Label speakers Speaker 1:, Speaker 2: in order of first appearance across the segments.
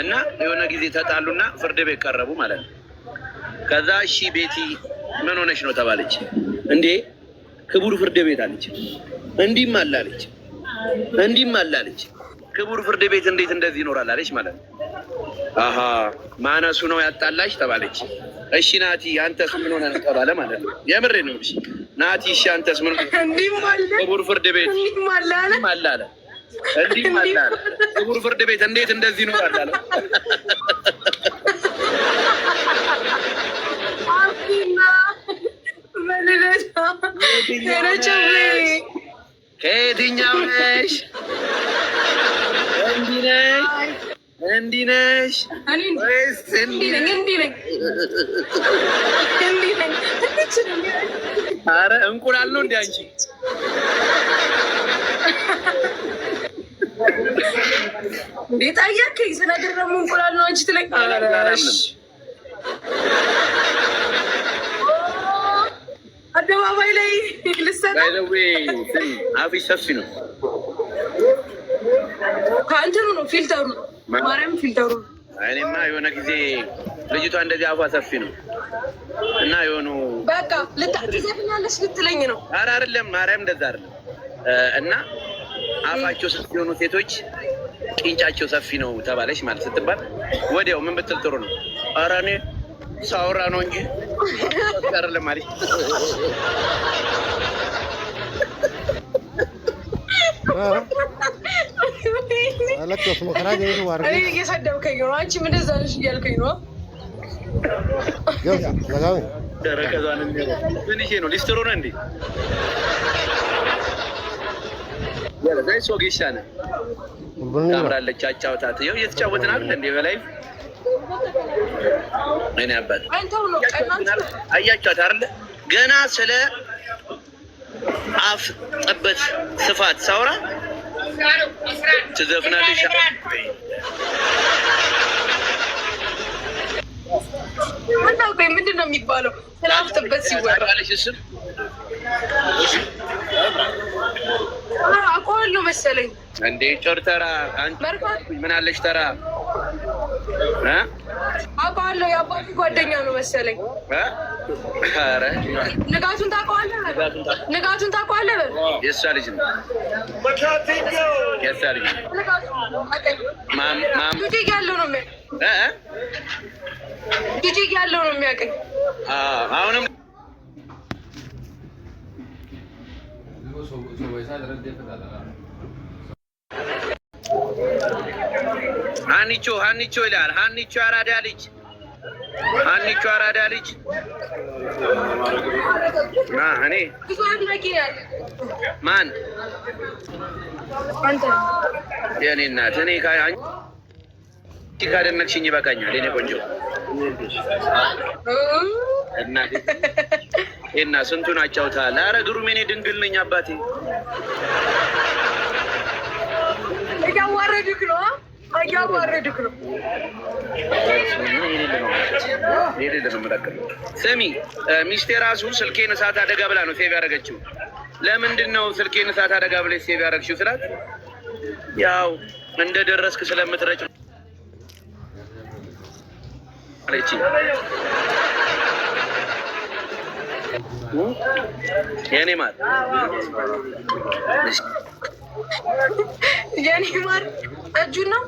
Speaker 1: እና የሆነ ጊዜ ተጣሉና ፍርድ ቤት ቀረቡ ማለት ነው። ከዛ እሺ ቤቲ ምን ሆነሽ ነው ተባለች። እንዴ ክቡር ፍርድ ቤት አለች። እንዲህም አላለች እንዲህም አላለች። ክቡር ፍርድ ቤት እንዴት እንደዚህ ይኖራል አለች ማለት ነው። አሀ ማነሱ ነው ያጣላሽ ተባለች። እሺ ናቲ አንተስ ምን ሆነ ተባለ ማለት ነው። የምሬ ነው። እሺ ናቲ እሺ አንተስ ምን ክቡር ፍርድ ቤት እንዲህም አላለ እንዲህም አላለ። ክቡር ፍርድ ቤት እንዴት እንደዚህ ይኖራል አለ። ከየትኛው ነሽ? እንዲህ ነሽ ወይስ እንዲህ ነኝ? ኧረ እንቁላል ነው እንደ አንቺ
Speaker 2: እንዴት አያከኝ ስነግር ደግሞ እንቁላል ነው አንቺ ትለኛለሽ። አደባባይ ላይ ልሰጣ
Speaker 1: አፍሽ ሰፊ ነው።
Speaker 2: ከእንትኑ ነው ፊልተሩ፣ ማርያም ፊልተሩ።
Speaker 1: እኔማ የሆነ ጊዜ ልጅቷ እንደዚህ አፏ ሰፊ ነው እና የሆኑ
Speaker 2: በቃ ልታዘብኛለሽ ልትለኝ ነው።
Speaker 1: ኧረ አይደለም ማርያም እንደዛ አይደለም። እና አፋቸው ሰፊ የሆኑ ሴቶች ቂንጫቸው ሰፊ ነው ተባለች ማለት ስትባል ወዲያው ምን ብትል ጥሩ ነው? ኧረ እኔ ሳውራ ነው እንጂ አይደለም ማለት
Speaker 2: እየሰደብከኝ ነው። አንቺ ምን እንደዛ ነሽ እያልከኝ ነው።
Speaker 1: ምን ይሄ ነው? ሊስትሮ ነው እንዴ? ሶጌሻ ነ ታምራለች። አጫውታት ይኸው እየተጫወትን አይደል እንዴ? በላይ እኔ አባት አያጫውት አይደል? ገና ስለ አፍ ጠበት ስፋት ሳውራ ትዘፍናለሽ።
Speaker 2: ምንድን ነው የሚባለው? ስለ አፍ ጠበት ሲወራ አውቀዋለሁ መሰለኝ
Speaker 1: እንዴ። ጮር ተራ ምን አለሽ ተራ
Speaker 2: አውቀዋለሁ። የአባቱ ጓደኛ ነው መሰለኝ።
Speaker 1: ኧረ
Speaker 2: ንጋቱን ታውቀዋለህ? ንጋቱን ታውቀዋለህ?
Speaker 1: የእሷ ልጅ ነው። የእሷ ልጅ
Speaker 2: ጂጂ ያለው ነው ጂጂ ያለው ነው የሚያውቀኝ።
Speaker 1: አሁንም ሀኒቾ ይላል። ሀኒቾ አራዳ ልጅ፣ ሀኒቾ አራዳ ልጅ። እኔ ማን የኔ እናት፣ እኔ አንቺ ካደነቅሽኝ ይበቃኛል። የኔ ቆንጆ እናቴ እና ስንቱን አጫውታል። ኧረ ግሩም የኔ ድንግል ነኝ አባቴ።
Speaker 2: እያዋረድክ ነው፣ እያዋረድክ ነው።
Speaker 1: ስሚ ሚስቴ ራሱ ስልኬን እሳት አደጋ ብላ ነው ሴቭ ያደረገችው። ለምንድን ነው ስልኬን እሳት አደጋ ብለሽ ሴቭ ያደረግሽው ስላት፣ ያው እንደደረስክ ስለምትረጭ አለችኝ። የኔ ማር
Speaker 2: የኔ ማር እጁን ነው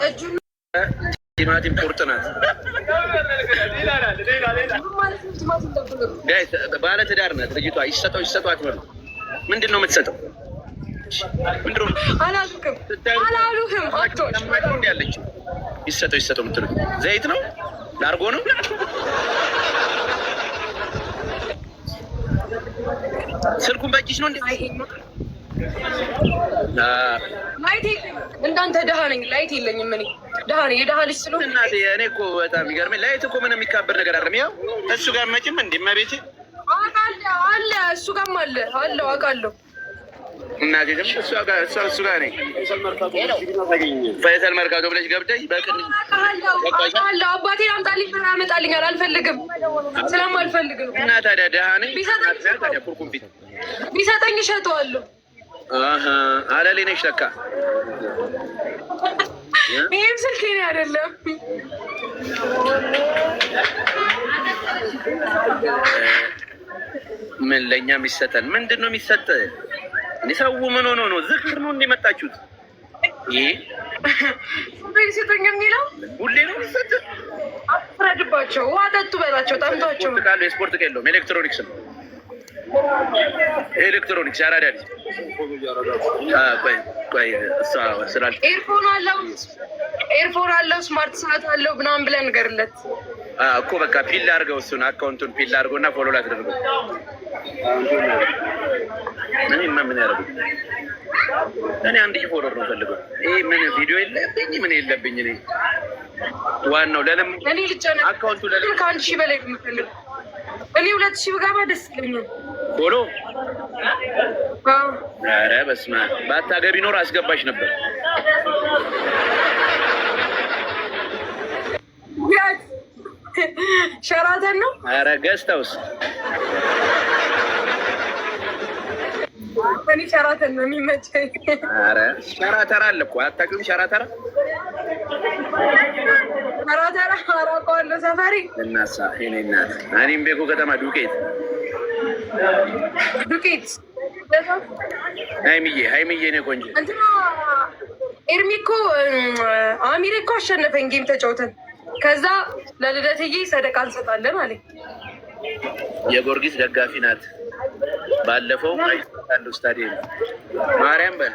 Speaker 2: እጁን
Speaker 1: ቲማቲም ቁርጥ ናት። ባለ ትዳር ናት ልጅቷ። ይሰጧት በሉ። ምንድን ነው የምትሰጠው?
Speaker 2: አላሉህም
Speaker 1: እንዲ ያለችው ይሰጠው የምትሉት ዘይት ነው ላርጎ ነው። ስልኩን በእጅሽ ነው እንዴ?
Speaker 2: ላይት እንዳንተ ደሃ ነኝ። ላይት የለኝም። እኔ ደሃ ነኝ። የደሃ ልጅ ስለሆንኩ
Speaker 1: እናቴ። እኔ እኮ በጣም ይገርመኝ። ላይት እኮ ምንም የሚካበር ነገር አይደለም። ያው እሱ ጋር መጭም እንዴ መቤቴ
Speaker 2: አለ እሱ ጋርም አለው አውቃለሁ።
Speaker 1: እናቴ ደግሞ እሱ ጋር ነኝ። ፈይሰል መርካቶ ብለሽ ገብተሽ በቅን
Speaker 2: አውቃለሁ። አባቴን አምጣልኝ ብር ያመጣልኛል። አልፈልግም፣ ስለማልፈልግ ነው።
Speaker 1: እና ታዲያ ደሃ ነኝ።
Speaker 2: ቢሰጠኝ እሸጠዋለሁ።
Speaker 1: አለሌ ነሽ ለካ።
Speaker 2: ይህም ስልኬ ነው አይደለም።
Speaker 1: ምን ለእኛ የሚሰጠን ምንድን ነው የሚሰጥ? ሰው ምን ሆኖ ነው? ዝክር ነው እንደመጣችሁት? ይሄ
Speaker 2: ስጠኝ የሚለው
Speaker 1: ሁሌ ነው የሚሰጥ።
Speaker 2: አፍረድባቸው። ውሃ ጠጡ በላቸው። ጠምቷቸው
Speaker 1: ቃሉ የስፖርት የለውም። ኤሌክትሮኒክስ ነው። ኤሌክትሮኒክስ ያራዳ ልጅ
Speaker 2: ኤርፎን አለው ስማርት ሰዓት አለው ምናምን ብለን ንገርለት
Speaker 1: እኮ በቃ ፒል አድርገው እሱን አካውንቱን ፒል አድርገው እና ፎሎ ላትደርገው። እኔማ ምን ያደርጉ? እኔ አንድ ሺህ ፎሎወር ነው ፈልገው። ይሄ ምን ቪዲዮ የለብኝ ምን የለብኝ። እኔ ዋናው ለለም
Speaker 2: እኔ ልጨነቅ አካውንቱ ለለም ከአንድ ሺህ በላይ የምፈልግ እኔ 2000 ብገባ ደስ ይለኛል። ፎሎ
Speaker 1: ኧረ በስመ አብ ባታገቢ ኖር አስገባሽ ነበር።
Speaker 2: ሸራተን ነው።
Speaker 1: ኧረ ገስት ሃውስ
Speaker 2: እኔ ሸራተን ነው የሚመቸኝ።
Speaker 1: ኧረ ሸራተራ አለ እኮ አታውቂውም? ሸራተራ አራቀዋለሁ ሰፈሪ እናሳ እኔ እናት እኔም ቤኮ ከተማ ዱቄት ሀይሚዬ ነው ቆንጆ።
Speaker 2: እንትና ኤርሚ እኮ አሚር እኮ አሸነፈኝ ጌም ተጫውተን። ከዛ ለልደትዬ ሰደቃ እንሰጣለን አለኝ።
Speaker 1: የጎርጊስ ደጋፊ ናት። ባለፈው አንዱ ስታዲየም ማርያም በል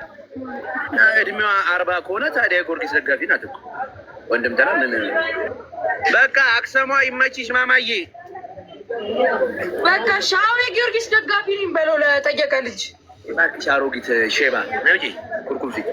Speaker 1: እድሜዋ 40 ከሆነ ታዲያ የጎርጊስ ደጋፊ ናት እኮ ወንድም ተራ ምን በቃ አክሰሟ ይመችሽ ማማዬ።
Speaker 2: በቃ ሻው የጊዮርጊስ ደጋፊ ነኝ በለው ለጠየቀ ልጅ
Speaker 1: እባክሽ አሮጊት ሼባ ነው እንጂ ኩርኩም ፊት